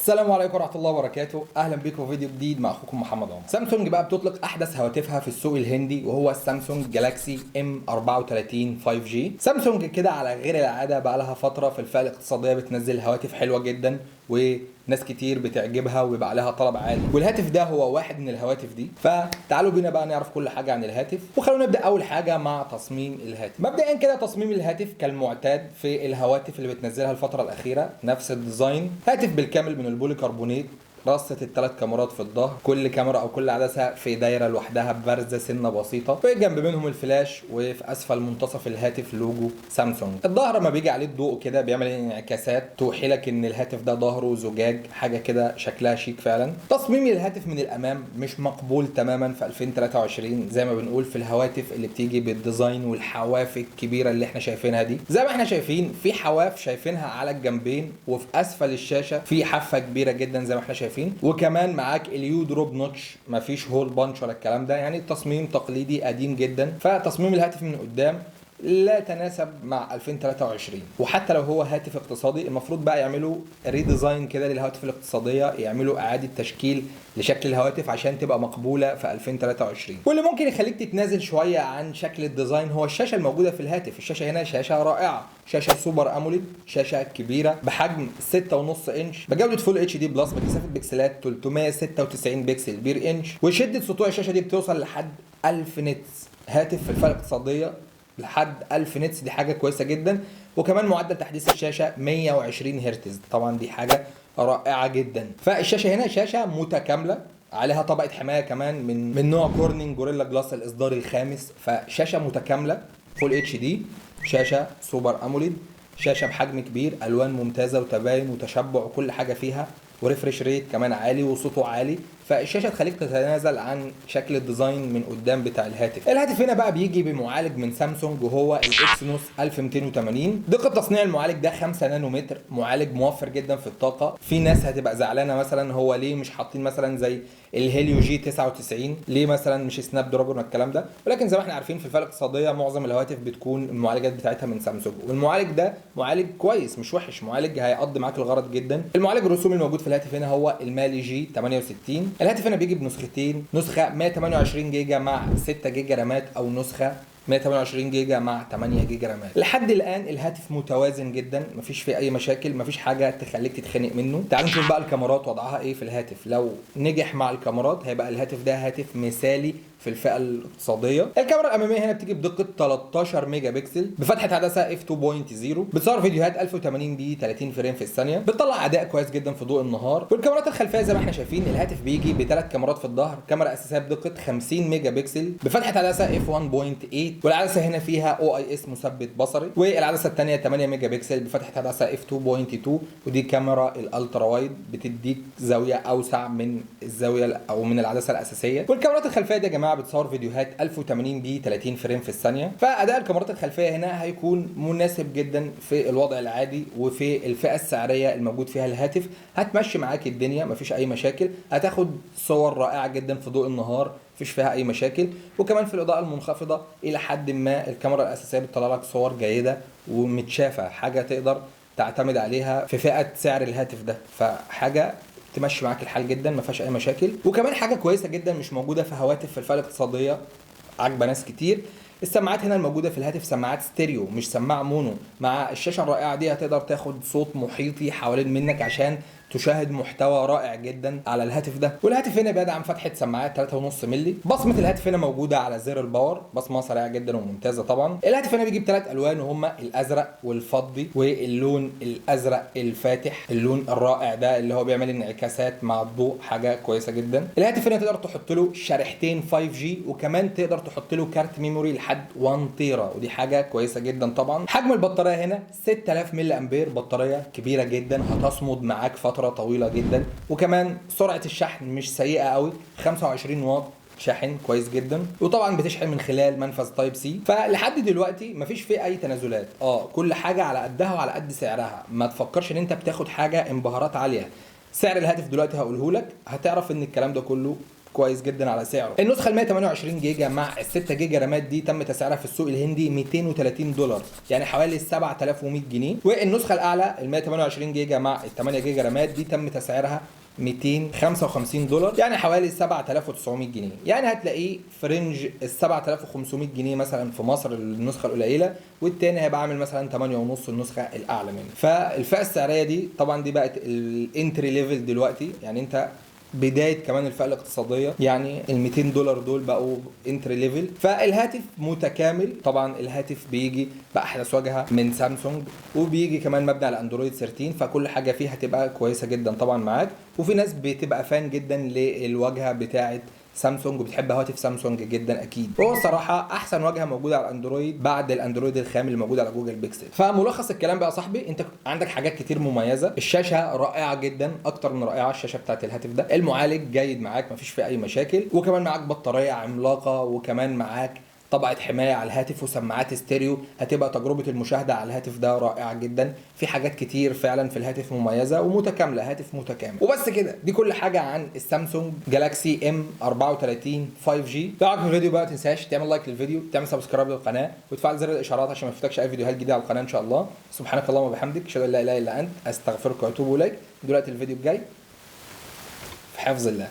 السلام عليكم ورحمه الله وبركاته، اهلا بيكم في فيديو جديد مع اخوكم محمد عمر. سامسونج بقى بتطلق احدث هواتفها في السوق الهندي وهو السامسونج جالاكسي M34 5G. سامسونج كده على غير العاده بقى لها فتره في الفئه الاقتصاديه بتنزل هواتف حلوه جدا وناس كتير بتعجبها ويبقى عليها طلب عالي، والهاتف ده هو واحد من الهواتف دي. فتعالوا بينا بقى نعرف كل حاجه عن الهاتف، وخلونا نبدا اول حاجه مع تصميم الهاتف. مبدئيا كده تصميم الهاتف كالمعتاد في الهواتف اللي بتنزلها الفتره الاخيره، نفس الديزاين، هاتف بالكامل من البولي كربونيت، رصة الثلاث كاميرات في الظهر، كل كاميرا او كل عدسه في دايره لوحدها بارزه سنه بسيطه، وجنب منهم الفلاش، وفي اسفل منتصف الهاتف لوجو سامسونج. الظهر لما بيجي عليه الضوء كده بيعمل انعكاسات توحي لك ان الهاتف ده ظهره زجاج، حاجه كده شكلها شيك فعلا. تصميم الهاتف من الامام مش مقبول تماما في 2023 زي ما بنقول في الهواتف اللي بتيجي بالديزاين والحواف الكبيره اللي احنا شايفينها دي. زي ما احنا شايفين في حواف شايفينها على الجنبين، وفي اسفل الشاشه في حافه كبيره جدا زي ما احنا شايفين، وكمان معاك اليو دروب نوتش، مفيش هول بانش ولا الكلام ده، يعني التصميم تقليدي قديم جدا. فتصميم الهاتف من قدام لا يتناسب مع 2023، وحتى لو هو هاتف اقتصادي المفروض بقى يعملوا ريديزاين كده للهواتف الاقتصاديه، يعملوا اعاده تشكيل لشكل الهواتف عشان تبقى مقبوله في 2023. واللي ممكن يخليك تتنازل شويه عن شكل الديزاين هو الشاشه الموجوده في الهاتف. الشاشه هنا شاشه رائعه، شاشه سوبر اموليد، شاشه كبيره بحجم 6.5 انش بجوده فول اتش دي بلس بكثافه بكسلات 396 بكسل بير انش، وشده سطوع الشاشه دي بتوصل لحد 1000 نتس. هاتف في الفئه الاقتصاديه لحد 1000 نتس دي حاجه كويسه جدا. وكمان معدل تحديث الشاشه 120 هرتز، طبعا دي حاجه رائعه جدا. فالشاشه هنا شاشه متكامله، عليها طبقه حمايه كمان من نوع كورنينج جوريلا جلاس الاصدار الخامس. فشاشه متكامله فول اتش دي، شاشه سوبر اموليد، شاشه بحجم كبير، الوان ممتازه وتباين وتشبع وكل حاجه فيها، وريفرش ريت كمان عالي وصوته عالي. فالشاشه تخليك تتنازل عن شكل الديزاين من قدام بتاع الهاتف. الهاتف هنا بقى بيجي بمعالج من سامسونج وهو الاكسينوس 1280. دقه تصنيع المعالج ده 5 نانومتر، معالج موفر جدا في الطاقه. في ناس هتبقى زعلانه مثلا هو ليه مش حاطين مثلا زي الهيليو جي 99، ليه مثلا مش سناب دراجون والكلام ده، ولكن زي ما احنا عارفين في الفئه الاقتصاديه معظم الهواتف بتكون المعالجات بتاعتها من سامسونج، والمعالج ده معالج كويس مش وحش، معالج هيقضي معاك الغرض جدا. المعالج الرسومي الموجود في الهاتف هنا هو المالي جي 68. الهاتف هنا بيجي بنسختين، نسخه 128 جيجا مع 6 جيجا رامات، او نسخه 128 جيجا مع 8 جيجا رامات. لحد الان الهاتف متوازن جدا، مفيش فيه اي مشاكل، مفيش حاجه تخليك تتخنق منه. تعالوا نشوف بقى الكاميرات وضعها ايه في الهاتف. لو نجح مع الكاميرات هيبقى الهاتف ده هاتف مثالي في الفئه الاقتصاديه. الكاميرا الاماميه هنا بتيجي بدقه 13 ميجا بكسل بفتحه عدسه f 2.0، بتصور فيديوهات 1080 بي 30 فريم في الثانيه، بتطلع اداء كويس جدا في ضوء النهار. والكاميرات الخلفيه زي ما احنا شايفين الهاتف بيجي بثلاث كاميرات في الظهر، كاميرا اساسيه بدقه 50 ميجا بكسل بفتحه عدسه f 1.8، والعدسه هنا فيها OIS مثبت بصري، والعدسه الثانيه 8 ميجا بكسل بفتحه عدسه f 2.2، ودي كاميرا الالترا وايد بتديك زاويه اوسع من الزاويه او من العدسه الاساسيه. والكاميرات الخلفيه دي يا جماعه بتصور فيديوهات 1080 بي 30 فريم في الثانيه. فاداء الكاميرات الخلفيه هنا هيكون مناسب جدا في الوضع العادي، وفي الفئه السعريه الموجود فيها الهاتف هتمشي معاك الدنيا، مفيش اي مشاكل، هتاخد صور رائعه جدا في ضوء النهار، مفيش فيها اي مشاكل. وكمان في الاضاءه المنخفضه الى حد ما الكاميرا الاساسيه بتطلع لك صور جيده ومتشافه، حاجه تقدر تعتمد عليها في فئه سعر الهاتف ده، فحاجه تمشي معاك الحال جدا، ما فيهاش اي مشاكل. وكمان حاجه كويسه جدا مش موجوده في هواتف في الفئه الاقتصاديه عاجبه ناس كتير، السماعات هنا الموجوده في الهاتف سماعات ستيريو مش سماعه مونو. مع الشاشه الرائعه دي هتقدر تاخد صوت محيطي حوالين منك عشان تشاهد محتوى رائع جدا على الهاتف ده. والهاتف هنا بيدعم فتحه سماعات 3.5 مللي. بصمه الهاتف هنا موجوده على زر الباور، بصمه سريعه جدا وممتازه طبعا. الهاتف هنا بيجي بثلاث الوان وهما الازرق والفضي واللون الازرق الفاتح، اللون الرائع ده اللي هو بيعمل انعكاسات مع الضوء، حاجه كويسه جدا. الهاتف هنا تقدر تحط له شريحتين 5G، وكمان تقدر تحط له كارت ميموري لحد 1 تيرا، ودي حاجه كويسه جدا طبعا. حجم البطاريه هنا 6000 ملي امبير، بطاريه كبيره جدا هتصمد معاك فتره طويله جدا. وكمان سرعه الشحن مش سيئه قوي، 25 واط شاحن كويس جدا، وطبعا بتشحن من خلال منفذ تايب سي. فلحد دلوقتي مفيش فيه اي تنازلات، كل حاجه على قدها وعلى قد سعرها، ما تفكرش ان انت بتاخد حاجه انبهارات عاليه. سعر الهاتف دلوقتي هقوله لك هتعرف ان الكلام ده كله كويس جدا على سعره. النسخه ال 128 جيجا مع ال 6 جيجا رامات دي تم تسعيرها في السوق الهندي 230 دولار، يعني حوالي 7100 جنيه. والنسخه الاعلى ال 128 جيجا مع ال 8 جيجا رامات دي تم تسعيرها 255 دولار، يعني حوالي 7900 جنيه. يعني هتلاقيه في رينج ال 7500 جنيه مثلا في مصر النسخه القليله، والتاني هيبقى عامل مثلا 8 ونص النسخه الاعلى منه. فالفئه السعريه دي طبعا دي بقت الانتري ليفل دلوقتي، يعني انت بدايه كمان الفئه الاقتصاديه، يعني ال 200 دولار دول بقوا انتري ليفل. فالهاتف متكامل، طبعا الهاتف بيجي باحدث واجهه من سامسونج، وبيجي كمان مبني على اندرويد 13، فكل حاجه فيه هتبقى كويسه جدا طبعا معاك. وفي ناس بتبقى فان جدا للواجهه بتاعه سامسونج وبتحب هواتف سامسونج جدا اكيد. هو الصراحه احسن واجهه موجوده على الاندرويد بعد الاندرويد الخام اللي موجود على جوجل بيكسل. فملخص الكلام بقى يا صاحبي، انت عندك حاجات كتير مميزه، الشاشه رائعه جدا اكتر من رائعه، الشاشه بتاعت الهاتف ده، المعالج جيد معاك مفيش فيه اي مشاكل، وكمان معاك بطاريه عملاقه، وكمان معاك طبقه حمايه على الهاتف وسماعات ستيريو. هتبقى تجربه المشاهده على الهاتف ده رائعه جدا، في حاجات كتير فعلا في الهاتف مميزه ومتكامله، هاتف متكامل. وبس كده، دي كل حاجه عن السامسونج جالاكسي ام 34 5G. لو عجبك الفيديو بقى ما تنساش تعمل لايك للفيديو، تعمل سبسكرايب للقناه، وتفعل زر الاشعارات عشان ما يفوتكش اي فيديوهات جديده على القناه ان شاء الله. سبحانك اللهم وبحمدك، اشهد ان لا اله الا انت، استغفرك واتوب اليك. دلوقتي الفيديو الجاي في حفظ الله.